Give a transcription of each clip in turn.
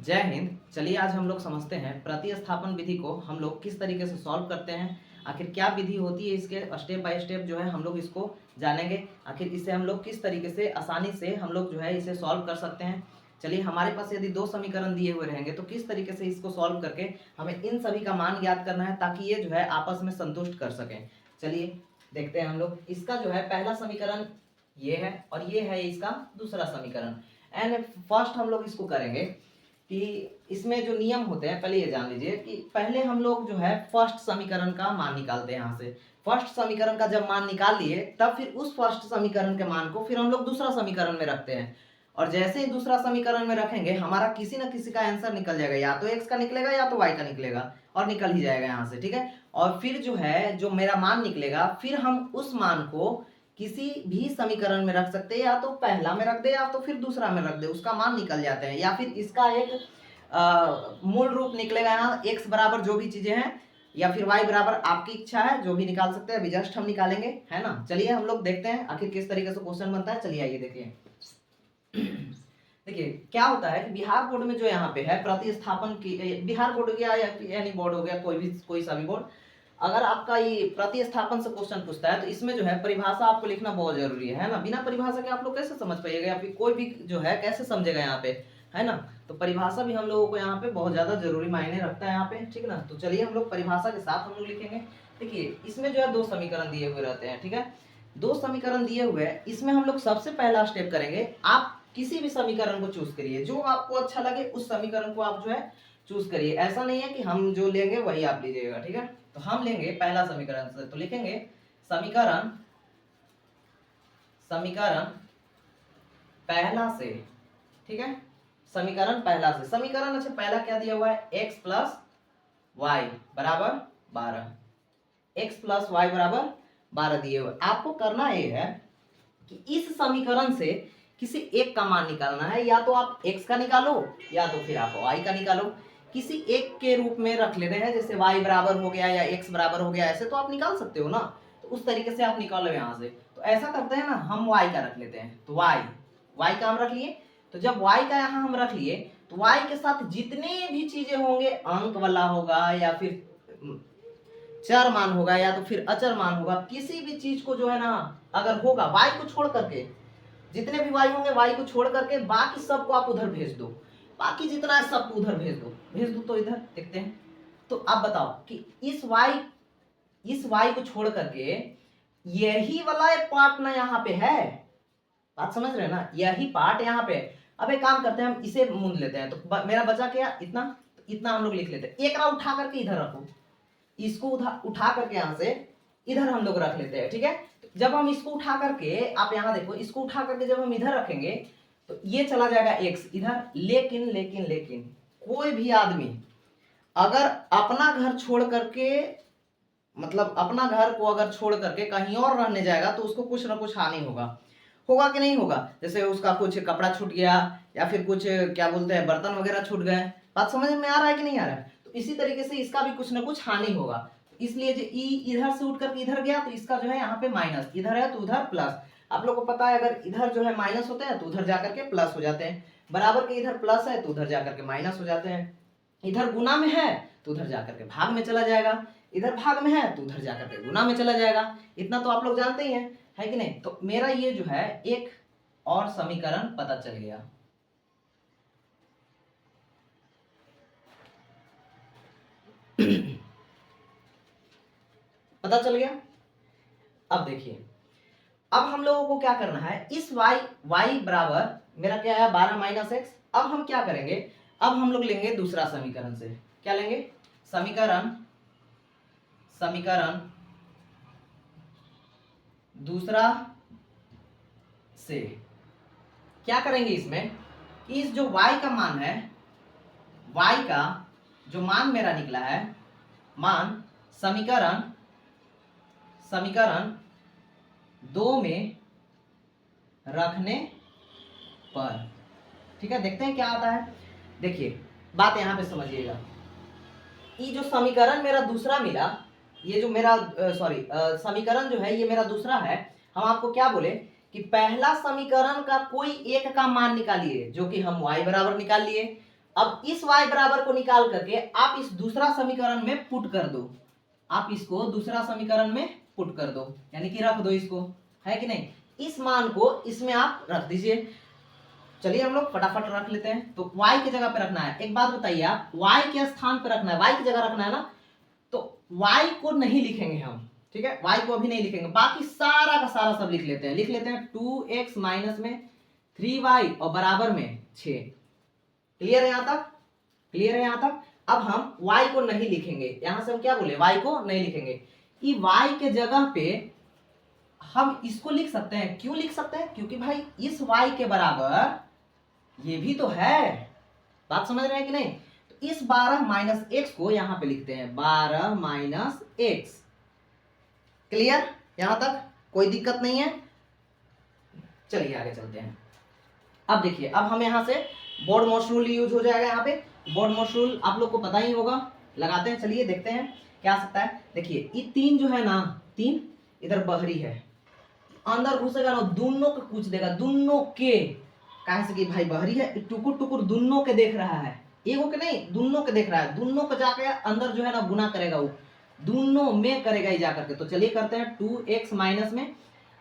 जय हिंद। चलिए आज हम लोग समझते हैं प्रतिस्थापन विधि को हम लोग किस तरीके से सॉल्व करते हैं। आखिर क्या विधि होती है, इसके स्टेप बाय स्टेप जो है हम लोग इसको जानेंगे। आखिर इसे हम लोग किस तरीके से आसानी से हम लोग जो है इसे सॉल्व कर सकते हैं। चलिए हमारे पास यदि दो समीकरण दिए हुए रहेंगे तो किस तरीके से इसको सॉल्व करके हमें इन सभी का मान ज्ञात करना है ताकि ये जो है आपस में संतुष्ट कर सकें। चलिए देखते हैं हम लोग। इसका जो है पहला समीकरण ये है और ये है इसका दूसरा समीकरण। एंड फर्स्ट हम लोग इसको करेंगे कि इसमें जो नियम होते हैं पहले ये जान लीजिए कि पहले हम लोग जो है फर्स्ट समीकरण का मान निकालते हैं। यहाँ से फर्स्ट समीकरण का जब मान निकाल लिए तब फिर उस फर्स्ट समीकरण के मान को फिर हम लोग दूसरा समीकरण में रखते हैं। और जैसे ही दूसरा समीकरण में रखेंगे हमारा किसी न किसी का आंसर निकल जाएगा, या तो एक्स का निकलेगा या तो वाई का निकलेगा और निकल ही जाएगा यहाँ से। ठीक है, और फिर जो है जो मेरा मान निकलेगा फिर हम उस मान को किसी भी समीकरण में रख सकते हैं, या तो पहला में रख दे या तो फिर दूसरा में रख दे, उसका मान निकल जाते हैं। या फिर इसका एक मूल रूप निकलेगा यहाँ x बराबर जो भी चीजें हैं, या फिर y बराबर आपकी इच्छा है जो भी निकाल सकते हैं। अभी जस्ट हम निकालेंगे, है ना। चलिए हम लोग देखते हैं आखिर किस तरीके से क्वेश्चन बनता है। चलिए आइए देखिए। देखिए क्या होता है कि बिहार बोर्ड में जो यहाँ पे है प्रतिस्थापन की, बिहार बोर्ड हो गया या यानी बोर्ड हो गया, कोई सा भी बोर्ड, अगर आपका ये प्रतिस्थापन से क्वेश्चन पूछता है तो इसमें जो है परिभाषा आपको लिखना बहुत जरूरी है ना। बिना परिभाषा के आप लोग कैसे समझ पाइएगा, या फिर कोई भी जो है कैसे समझेगा यहाँ पे, है ना। तो परिभाषा भी हम लोगों को यहाँ पे बहुत ज्यादा जरूरी मायने रखता है यहाँ पे, ठीक ना। तो चलिए हम लोग परिभाषा के साथ हम लोग लिखेंगे। देखिए इसमें जो है दो समीकरण दिए हुए रहते हैं, ठीक है। दो समीकरण दिए हुए हैं, इसमें हम लोग सबसे पहला स्टेप करेंगे। आप किसी भी समीकरण को चूज करिए, जो आपको अच्छा लगे उस समीकरण को आप जो है चूज करिए। ऐसा नहीं है कि हम जो लेंगे वही आप लीजिएगा, ठीक है। तो हम लेंगे पहला समीकरण से, तो लिखेंगे समीकरण समीकरण पहला से, ठीक है। समीकरण पहला से, समीकरण अच्छा पहला क्या दिया हुआ है, x प्लस वाई बराबर 12, x प्लस वाई बराबर 12 दिए हुए। आपको करना ये है कि इस समीकरण से किसी एक का मान निकालना है, या तो आप x का निकालो या तो फिर आप y का निकालो। किसी एक के रूप में रख लेते हैं, जैसे y बराबर हो गया या x बराबर हो गया, ऐसे तो आप निकाल सकते हो ना। तो उस तरीके से आप निकालो यहाँ से। तो ऐसा करते हैं ना, हम y का रख लेते हैं। तो y का हम रख लिए। तो जब y का यहाँ हम रख लिए तो y के साथ जितने भी चीजें होंगे, अंक वाला होगा या फिर चर मान होगा या तो फिर अचर मान होगा, किसी भी चीज को जो है ना अगर होगा y को छोड़ करके, जितने भी y होंगे y को छोड़ करके बाकी सबको आप उधर भेज दो। बाकी जितना है सबको उधर भेज दो। तो इधर देखते हैं। तो आप बताओ कि इस y को छोड़ करके यही वाला एक पार्ट ना यहाँ पे है। बात समझ रहे हैं ना, यही पार्ट यहाँ पे। अब एक काम करते हैं, हम इसे मूंद लेते हैं। तो मेरा बचा क्या, इतना हम लोग लिख लेते हैं। एक उठा करके इधर रखो, इसको उठा करके यहाँ से इधर हम लोग रख लेते हैं, ठीक है। जब हम इसको उठा करके, आप यहाँ देखो, इसको उठा करके जब हम इधर रखेंगे तो ये चला जाएगा x इधर। लेकिन लेकिन लेकिन कोई भी आदमी अगर अपना घर छोड़ करके, मतलब अपना घर को अगर छोड़ करके कहीं और रहने जाएगा तो उसको कुछ ना कुछ हानि होगा कि नहीं होगा। जैसे उसका कुछ कपड़ा छूट गया या फिर कुछ क्या बोलते हैं बर्तन वगैरह छूट गए। बात समझ में आ रहा है कि नहीं आ रहा है। तो इसी तरीके से इसका भी कुछ ना कुछ हानि होगा। इसलिए जो ई इधर से उठ करके इधर गया तो इसका जो है यहाँ पे माइनस, इधर है तो उधर प्लस। आप लोग को पता है अगर इधर जो है माइनस होते हैं तो उधर जाकर के प्लस हो जाते हैं, बराबर के इधर प्लस है तो उधर जाकर के माइनस हो जाते हैं। इधर गुना में है तो उधर जाकर के भाग में चला जाएगा, इधर भाग में है तो उधर जाकर के गुना में चला जाएगा। इतना तो आप लोग जानते ही हैं, है कि नहीं। तो मेरा ये जो है एक और समीकरण पता चल गया। पता चल गया। अब देखिए, अब हम लोगों को क्या करना है, इस y बराबर मेरा क्या है 12 माइनस एक्स। अब हम क्या करेंगे, अब हम लोग लेंगे दूसरा समीकरण से। क्या लेंगे, समीकरण दूसरा से क्या करेंगे इसमें कि इस जो y का मान है, y का जो मान मेरा निकला है, मान समीकरण 2 में रखने पर, ठीक है। देखते हैं क्या आता है। देखिए बात यहां पे समझिएगा, ये जो समीकरण मेरा दूसरा मिला, ये जो मेरा समीकरण जो है ये मेरा दूसरा है। हम आपको क्या बोले कि पहला समीकरण का कोई एक का मान निकालिए, जो कि हम y बराबर निकाल लिए। अब इस y बराबर को निकाल करके आप इस दूसरा समीकरण में पुट कर दो, आप इसको दूसरा समीकरण में पुट कर दो, यानी कि रख दो इसको, है कि नहीं। इस मान को इसमें आप रख दीजिए। चलिए हम लोग फटाफट रख लेते हैं। तो y की जगह पे रखना है। एक बात बताइए, आप y के स्थान पे रखना है, y की जगह रखना है ना, तो y को नहीं लिखेंगे हम, ठीक है, y को अभी नहीं लिखेंगे, बाकी सारा का सारा सब लिख लेते हैं। लिख लेते हैं 2x माइनस में 3y और बराबर में 6। क्लियर है यहाँ तक? क्लियर है यहाँ तक? अब हम y को नहीं लिखेंगे, यहां से हम क्या बोले, y को नहीं लिखेंगे। ये y के जगह पे हम इसको लिख सकते हैं। क्यों लिख सकते हैं? क्योंकि भाई इस y के बराबर ये भी तो है, बात समझ रहे हैं कि नहीं। तो इस 12 माइनस एक्स को यहां पे लिखते हैं 12 माइनस एक्स। क्लियर? यहां तक कोई दिक्कत नहीं है। चलिए आगे चलते हैं। अब देखिए, अब हम यहां से बोर्ड मोस्ट रूल यूज हो जाएगा। यहाँ पे बोर्ड मोस्ट रूल आप लोग को पता ही होगा, लगाते हैं। चलिए देखते हैं क्या आ सकता है। देखिए ये 3 जो है ना, 3 इधर बहरी है, अंदर घुसेगा ना, दोनों को कुछ देगा, दोनों के, कहा से कि भाई बहरी है, टुकुर टुकुर दोनों के देख रहा है, एगो के नहीं, दोनों के देख रहा है, दोनों को जाके अंदर जो है ना गुना करेगा, वो दोनों में करेगा ही जाकर के। तो चलिए करते हैं 2x माइनस में।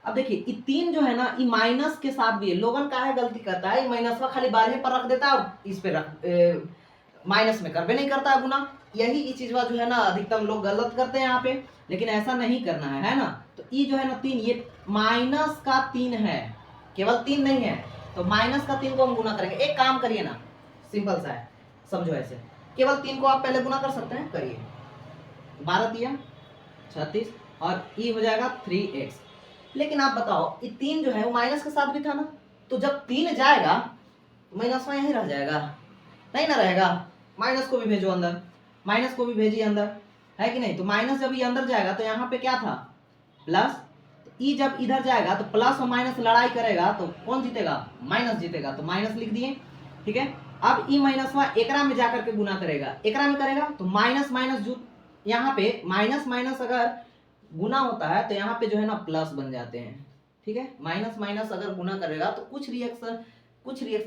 अब देखिए ये 3 जो है ना, ये माइनस के साथ भी है। लोगन का है गलती करता है, माइनस में खाली 12 पर रख देता है और इस पे रख माइनस में करवे नहीं करता है गुना। यही चीज जो है ना अधिकतम लोग गलत करते हैं यहाँ पे, लेकिन ऐसा नहीं करना है ना। तो ये जो है ना 3, ये माइनस का 3 है, केवल 3 नहीं है। तो माइनस का 3 को हम गुना करेंगे। एक काम करिए ना, सिंपल सा है, समझो ऐसे, केवल 3 को आप पहले गुना कर सकते हैं, करिए। 12 तिया 36 और ई हो जाएगा 3x। लेकिन आप बताओ ये 3 जो है वो माइनस के साथ भी था ना, तो जब 3 जाएगा तो माइनस में यहीं रह जाएगा, नहीं ना रहेगा। माइनस को भी भेजो अंदर, माइनस को भी भेजिए अंदर, है कि नहीं। तो माइनस जब ये अंदर जाएगा तो यहाँ पे क्या था, प्लस। तो ई जब इधर जाएगा तो प्लस और माइनस लड़ाई करेगा, तो कौन जीतेगा, माइनस जीतेगा। तो माइनस लिख दिए, ठीक है। अब ई माइनस वा एकरा में जाकर के गुना करेगा, एकरा में करेगा तो माइनस माइनस जो यहाँ पे माइनस माइनस अगर गुना होता है तो यहाँ पे जो है ना प्लस बन जाते हैं, ठीक है। माइनस माइनस अगर गुना करेगा तो कुछ रिएक्शन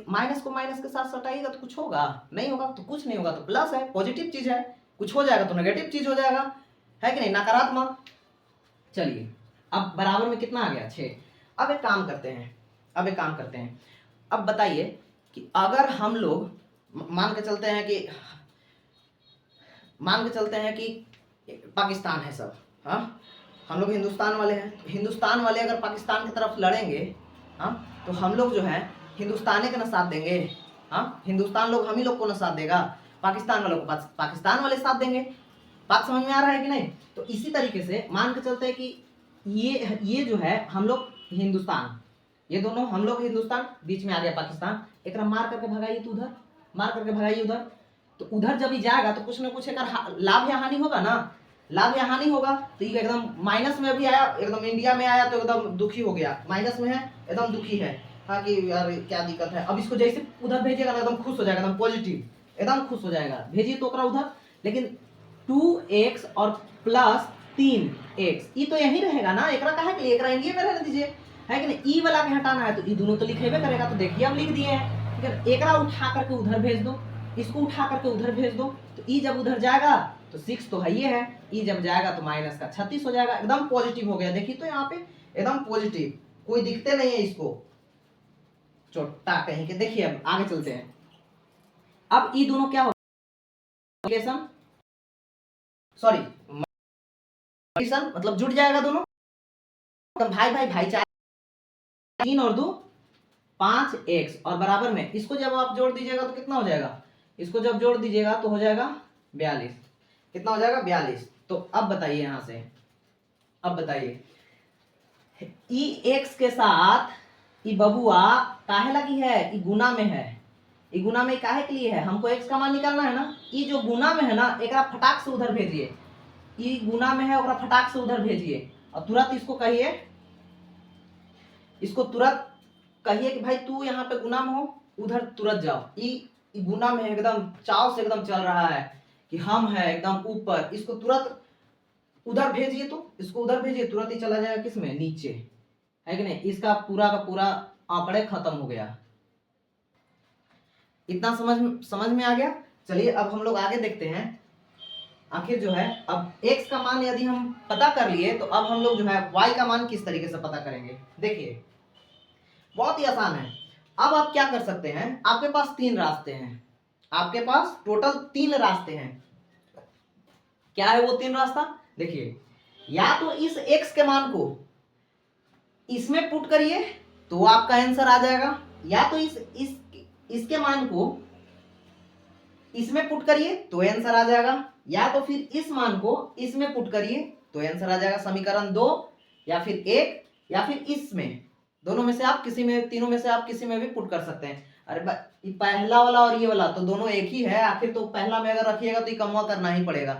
माइनस को माइनस के साथ सटाइएगा तो कुछ होगा नहीं, होगा तो कुछ नहीं होगा। तो प्लस है, पॉजिटिव चीज है, कुछ हो जाएगा तो नेगेटिव चीज हो जाएगा, है कि नहीं, नकारात्मक। चलिए अब बराबर में कितना आ गया, 6। अब एक काम करते हैं, अब बताइए कि अगर हम लोग मान के चलते हैं कि पाकिस्तान है सब, हाँ, हम लोग हिंदुस्तान वाले हैं। तो हिंदुस्तान वाले अगर पाकिस्तान की तरफ लड़ेंगे, हाँ, तो हम लोग जो है हिंदुस्तानी का ना साथ देंगे, हाँ, हिंदुस्तान लोग हम ही लोग को ना साथ देगा, पाकिस्तान वालों को पाकिस्तान वाले साथ देंगे। बात समझ में आ रहा है कि नहीं। तो इसी तरीके से मान के चलते हैं कि ये जो है हम लोग हिंदुस्तान, ये दोनों हम लोग हिंदुस्तान, बीच में आ गया पाकिस्तान, एक मार करके भगाइए तो उधर, मार करके भगाइए उधर। तो उधर जब ही जाएगा तो कुछ ना कुछ एक लाभ या हानि होगा ना, लाभ या हानि होगा। तो ये एकदम माइनस में भी आया, एकदम इंडिया में आया तो एकदम दुखी हो गया, माइनस में है एकदम दुखी है, हाँ कि यार क्या दिक्कत है। अब इसको जैसे उधर भेजिएगा ना एकदम खुश हो जाएगा, एकदम पॉजिटिव, एकदम खुश हो जाएगा, भेजिए तो उधर। लेकिन 2x और प्लस 3x ये तो यही रहेगा ना, एकरा कहा के लिए, एकरा इंडिया में रहने दीजिए, है कि नहीं। ई वाला के हटाना है तो ई दोनों तो लिखेबे करेगा। तो देखिए हम लिख दिए हैं, ठीक है। एकरा उठा करके उधर भेज दो, इसको उठा करके उधर भेज दो। तो ई जब उधर जाएगा तो 6 तो है ही है, ई जब जाएगा तो माइनस का 36 हो जाएगा, एकदम पॉजिटिव हो गया। देखिए तो यहाँ पे एकदम पॉजिटिव, कोई दिखते नहीं है इसको, चोटा कहीं के। देखिए अब आगे चलते हैं। अब ई दोनों क्या हो, सॉरी मतलब जुड़ जाएगा दोनों, तो भाई भाई भाईचारा। 3 और 2 5x और बराबर में इसको जब आप जोड़ दीजिएगा तो कितना हो जाएगा, इसको जब जोड़ दीजिएगा तो हो जाएगा 42। कितना हो जाएगा, 42। तो अब बताइए यहां से, अब बताइए x के साथ ई बबुआ काहे लगी है, ई गुना में है, ई गुना में काहे के लिए है, हमको x का मान निकालना है ना। ई जो गुना में है ना, एकरा फटाक से उधर भेजिए, ई गुना में है ओकरा फटाक से उधर भेजिए और तुरंत इसको कहिए, इसको तुरंत कहिए कि भाई तू यहाँ पे गुना में हो, उधर तुरंत जाओ। ई गुना में एकदम चाव से एकदम चल रहा है कि हम है एकदम ऊपर, इसको तुरंत उधर भेजिए, तो इसको उधर भेजिए, तुरंत ही चला जाएगा किसमें, नीचे, है कि नहीं। इसका पूरा का पूरा आंकड़े खत्म हो गया। इतना समझ में आ गया। चलिए अब हम लोग आगे देखते हैं। आखिर जो है अब x का मान यदि हम पता कर लिए तो अब हम लोग जो है y का मान किस तरीके से पता करेंगे। देखिए बहुत ही आसान है। अब आप क्या कर सकते हैं, आपके पास 3 रास्ते हैं, आपके पास टोटल 3 रास्ते हैं। क्या है वो 3 रास्ता? देखिए या तो इस x के मान को इसमें पुट करिए तो आपका आंसर आ जाएगा, या तो इसके मान को इसमें पुट करिए तो आंसर आ जाएगा, या तो फिर इस मान को इसमें पुट करिए तो आंसर आ जाएगा। समीकरण 2 या फिर 1 या फिर इसमें, दोनों में से आप किसी में, तीनों में से आप किसी में भी पुट कर सकते हैं। अरे पहला वाला और ये वाला तो दोनों एक ही है, आखिर तो पहला में अगर रखिएगा तो ये कमवा करना ही पड़ेगा।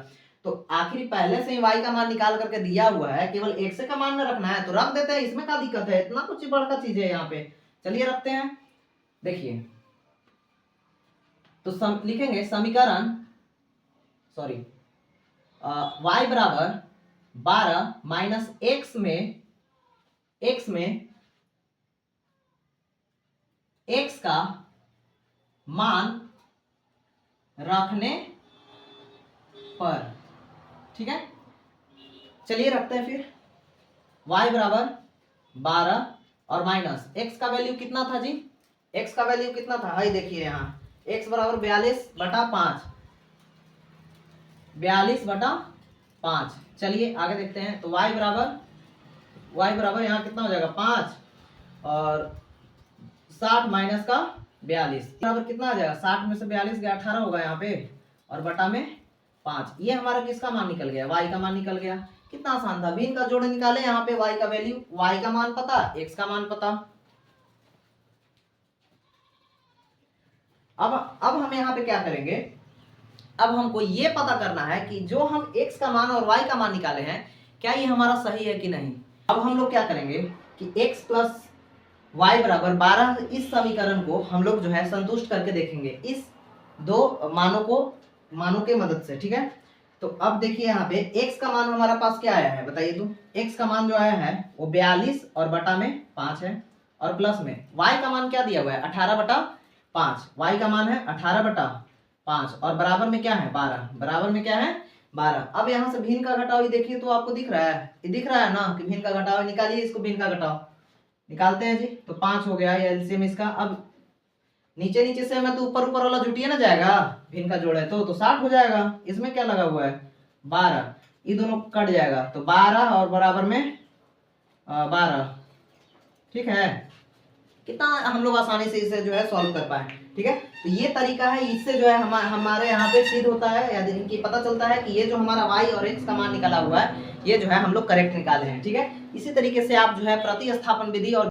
तो आखिर पहले से ही y का मान निकाल करके दिया हुआ है, केवल x का मान में रखना है तो रख देते हैं, इसमें क्या दिक्कत है, इतना कुछ बड़का चीज है यहाँ पे। चलिए रखते हैं। देखिए तो लिखेंगे समीकरण y बराबर 12 माइनस x में x का मान रखने पर, ठीक है। चलिए रखते हैं फिर y बराबर 12 और माइनस x का वैल्यू कितना था जी, x का वैल्यू कितना था, हाई देखिए यहाँ x बराबर 42/5, 42/5। चलिए आगे देखते हैं। तो y बराबर यहाँ कितना हो जाएगा 5 और 60 माइनस का 42 बराबर कितना आ जाएगा, 60 में से 42 गया 18 होगा यहाँ पे, और बटा में 5। ये हमारा किसका मान निकल गया, y का मान निकल गया। कितना आसान था, भिन्न का जोड़ निकाले, यहाँ पे y का वैल्यू, y का मान पता, x का मान पता। अब हम यहाँ पे क्या करेंगे, अब हमको ये पता करना है कि जो हम x का मान और y का मान निकाले हैं क्या ये हमारा सही है कि नहीं। अब हम लोग क्या करेंगे कि x प्लस y बराबर 12, इस समीकरण को हम लोग जो है संतुष्ट करके देखेंगे इस दो मानों के मदद से, ठीक है। तो अब देखिए यहाँ पे x का मान हमारा पास क्या आया है बताइए तो, x का मान जो आया है वो 42 और बटा में 5 है, और प्लस में y का मान क्या दिया हुआ है 18/5, y का मान है 18/5 और बराबर में क्या है 12, बराबर में क्या है 12। अब यहाँ से भिन्न का घटाव देखिए तो आपको दिख रहा है, ये दिख रहा है ना कि भिन्न का घटाव, निकालिए इसको, भिन्न का घटाव निकालते हैं जी। तो 5 हो गया ये एलसीएम इसका। अब नीचे से मैं तो ऊपर वाला जुटिए ना जाएगा, भिन्न का जोड़ है तो 60 हो जाएगा। इसमें क्या लगा हुआ है 12, ये दोनों कट जाएगा तो 12 और बराबर में 12, ठीक है। कितना हम लोग आसानी से इसे जो है सॉल्व कर पाए, ठीक है। तो ये तरीका है, इससे जो है हमारे यहाँ पे सिद्ध होता है या इनकी पता चलता है कि ये जो हमारा y और x का मान निकला हुआ है ये जो है हम लोग करेक्ट निकाले हैं, ठीक है। इसी तरीके से आप जो है प्रतिस्थापन विधि और